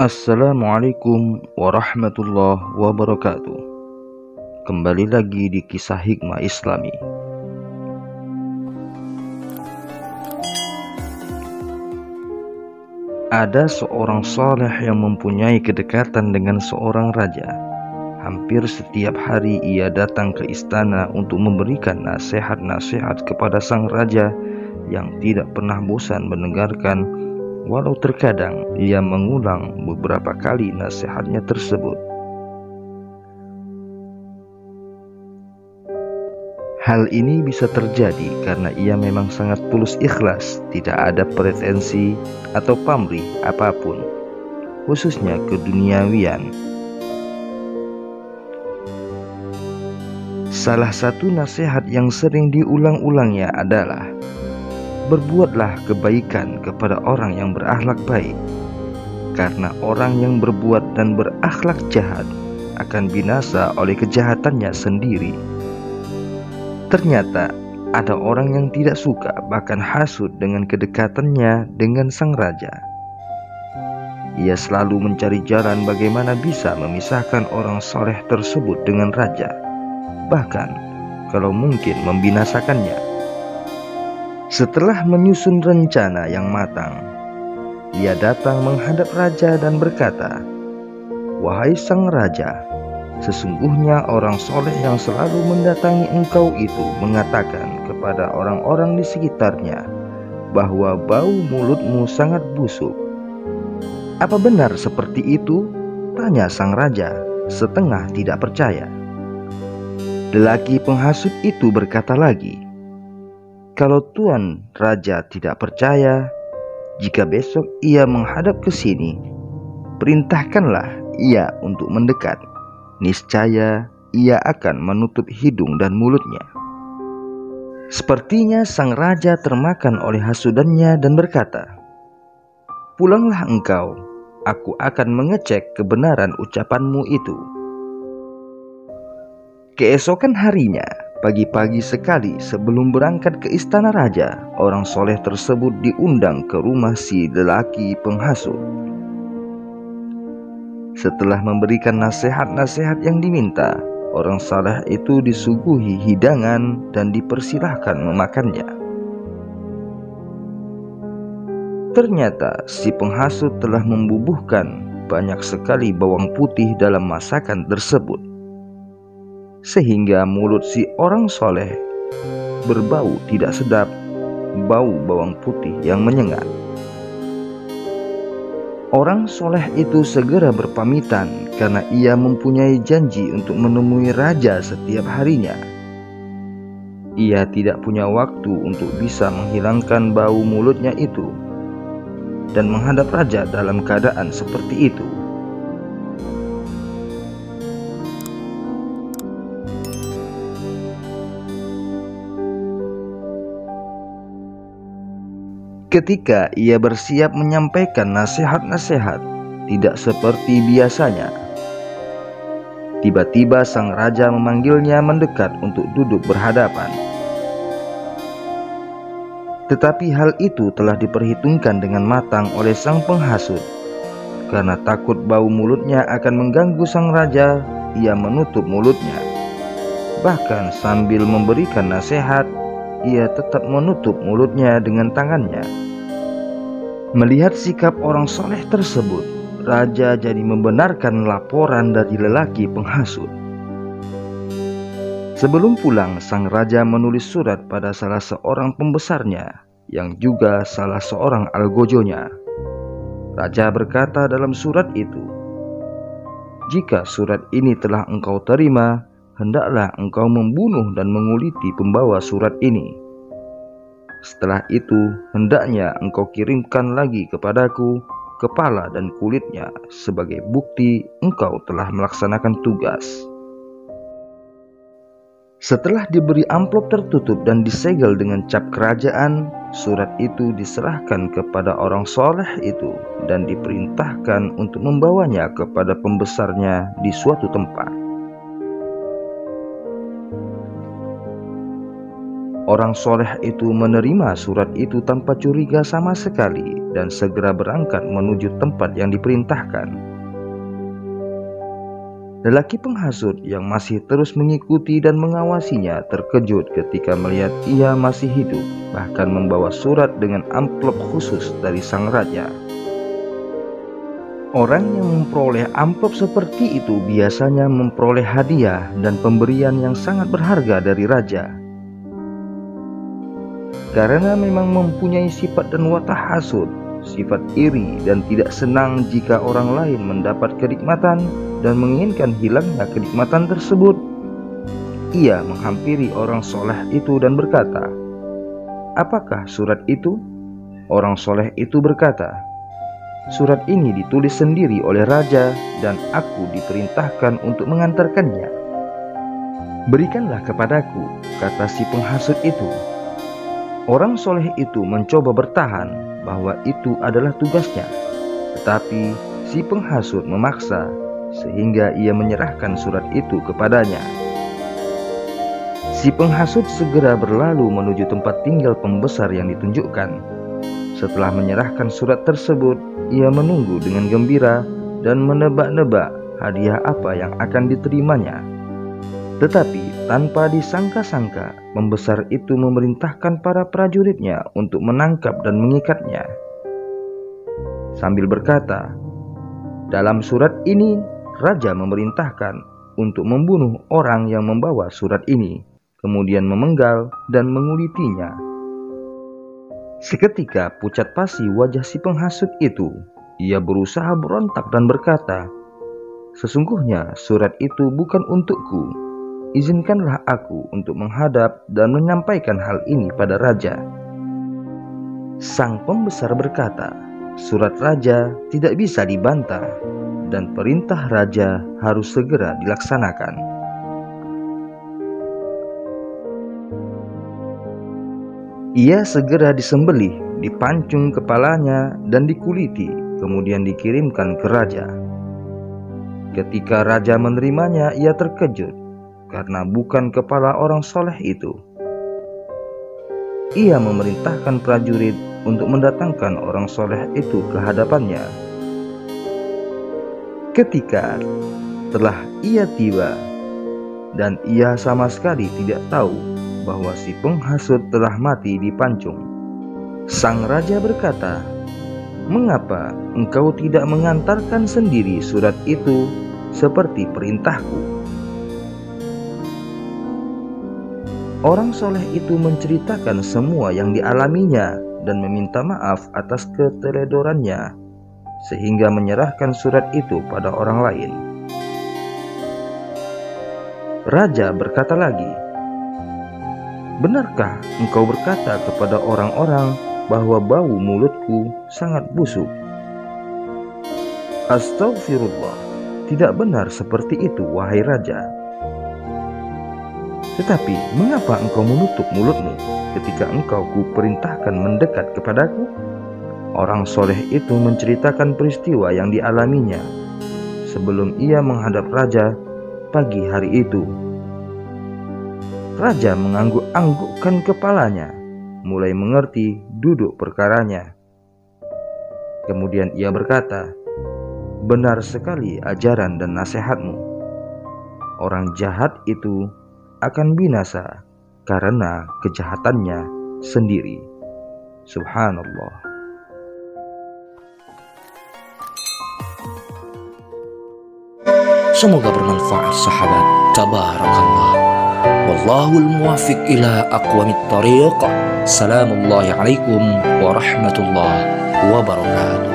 Assalamualaikum warahmatullahi wabarakatuh. Kembali lagi di kisah hikmah Islami. Ada seorang saleh yang mempunyai kedekatan dengan seorang raja. Hampir setiap hari ia datang ke istana untuk memberikan nasihat-nasihat kepada sang raja yang tidak pernah bosan mendengarkan, walau terkadang ia mengulang beberapa kali nasihatnya tersebut. Hal ini bisa terjadi karena ia memang sangat tulus ikhlas, tidak ada pretensi atau pamrih apapun, khususnya keduniawian. Salah satu nasihat yang sering diulang-ulangnya adalah, berbuatlah kebaikan kepada orang yang berakhlak baik, karena orang yang berbuat dan berakhlak jahat akan binasa oleh kejahatannya sendiri. Ternyata ada orang yang tidak suka, bahkan hasut dengan kedekatannya dengan sang raja. Ia selalu mencari jalan bagaimana bisa memisahkan orang soleh tersebut dengan raja, bahkan kalau mungkin membinasakannya. Setelah menyusun rencana yang matang, ia datang menghadap raja dan berkata, "Wahai sang raja, sesungguhnya orang soleh yang selalu mendatangi engkau itu mengatakan kepada orang-orang di sekitarnya bahwa bau mulutmu sangat busuk. Apa benar seperti itu?" tanya sang raja, setengah tidak percaya. Lelaki penghasut itu berkata lagi, "Kalau Tuan Raja tidak percaya, jika besok ia menghadap ke sini, perintahkanlah ia untuk mendekat. Niscaya ia akan menutup hidung dan mulutnya." Sepertinya sang raja termakan oleh hasudannya dan berkata, "Pulanglah engkau, aku akan mengecek kebenaran ucapanmu itu." Keesokan harinya, pagi-pagi sekali sebelum berangkat ke istana raja, orang soleh tersebut diundang ke rumah si lelaki penghasut. Setelah memberikan nasihat-nasihat yang diminta, orang saleh itu disuguhi hidangan dan dipersilahkan memakannya. Ternyata si penghasut telah membubuhkan banyak sekali bawang putih dalam masakan tersebut, sehingga mulut si orang soleh berbau tidak sedap, bau bawang putih yang menyengat. Orang soleh itu segera berpamitan karena ia mempunyai janji untuk menemui raja setiap harinya. Ia tidak punya waktu untuk bisa menghilangkan bau mulutnya itu dan menghadap raja dalam keadaan seperti itu. Ketika ia bersiap menyampaikan nasihat-nasihat, tidak seperti biasanya. Tiba-tiba sang raja memanggilnya mendekat untuk duduk berhadapan. Tetapi hal itu telah diperhitungkan dengan matang oleh sang penghasut. Karena takut bau mulutnya akan mengganggu sang raja, ia menutup mulutnya. Bahkan sambil memberikan nasihat, ia tetap menutup mulutnya dengan tangannya. Melihat sikap orang soleh tersebut, raja jadi membenarkan laporan dari lelaki penghasut. Sebelum pulang, sang raja menulis surat pada salah seorang pembesarnya, yang juga salah seorang algojonya. Raja berkata dalam surat itu, "Jika surat ini telah engkau terima, hendaklah engkau membunuh dan menguliti pembawa surat ini. Setelah itu, hendaknya engkau kirimkan lagi kepadaku kepala dan kulitnya sebagai bukti engkau telah melaksanakan tugas." Setelah diberi amplop tertutup dan disegel dengan cap kerajaan, surat itu diserahkan kepada orang soleh itu dan diperintahkan untuk membawanya kepada pembesarnya di suatu tempat. Orang soleh itu menerima surat itu tanpa curiga sama sekali dan segera berangkat menuju tempat yang diperintahkan. Lelaki penghasut yang masih terus mengikuti dan mengawasinya terkejut ketika melihat ia masih hidup, bahkan membawa surat dengan amplop khusus dari sang raja. Orang yang memperoleh amplop seperti itu biasanya memperoleh hadiah dan pemberian yang sangat berharga dari raja. Karena memang mempunyai sifat dan watak hasud, sifat iri dan tidak senang jika orang lain mendapat kenikmatan dan menginginkan hilangnya kenikmatan tersebut, ia menghampiri orang soleh itu dan berkata, "Apakah surat itu?" Orang soleh itu berkata, "Surat ini ditulis sendiri oleh raja dan aku diperintahkan untuk mengantarkannya." "Berikanlah kepadaku," kata si penghasut itu. Orang soleh itu mencoba bertahan bahwa itu adalah tugasnya, tetapi si penghasut memaksa sehingga ia menyerahkan surat itu kepadanya. Si penghasut segera berlalu menuju tempat tinggal pembesar yang ditunjukkan. Setelah menyerahkan surat tersebut, ia menunggu dengan gembira dan menebak-nebak hadiah apa yang akan diterimanya. Tetapi tanpa disangka-sangka, pembesar itu memerintahkan para prajuritnya untuk menangkap dan mengikatnya. Sambil berkata, "Dalam surat ini, raja memerintahkan untuk membunuh orang yang membawa surat ini, kemudian memenggal dan mengulitinya." Seketika pucat pasi wajah si penghasut itu. Ia berusaha berontak dan berkata, "Sesungguhnya surat itu bukan untukku. Izinkanlah aku untuk menghadap dan menyampaikan hal ini pada raja." Sang pembesar berkata, "Surat raja tidak bisa dibantah dan perintah raja harus segera dilaksanakan." Ia segera disembelih, dipancung kepalanya dan dikuliti, kemudian dikirimkan ke raja. Ketika raja menerimanya, ia terkejut karena bukan kepala orang soleh itu. Ia memerintahkan prajurit untuk mendatangkan orang soleh itu ke hadapannya. Ketika telah ia tiba, dan ia sama sekali tidak tahu bahwa si penghasut telah mati dipancung, sang raja berkata, "Mengapa engkau tidak mengantarkan sendiri surat itu seperti perintahku?" Orang soleh itu menceritakan semua yang dialaminya dan meminta maaf atas keteledorannya, sehingga menyerahkan surat itu pada orang lain. Raja berkata lagi, "Benarkah engkau berkata kepada orang-orang bahwa bau mulutku sangat busuk?" "Astagfirullah, tidak benar seperti itu, wahai raja. Tetapi mengapa engkau menutup mulutmu ketika engkau kuperintahkan mendekat kepadaku?" Orang soleh itu menceritakan peristiwa yang dialaminya sebelum ia menghadap raja pagi hari itu. Raja mengangguk-anggukkan kepalanya, mulai mengerti duduk perkaranya. Kemudian ia berkata, "Benar sekali ajaran dan nasihatmu. Orang jahat itu akan binasa karena kejahatannya sendiri." Subhanallah. Semoga bermanfaat sahabat. Tabarakallah. Wallahul muwaffiq ila aqwamit thariq. Assalamualaikum warahmatullahi wabarakatuh.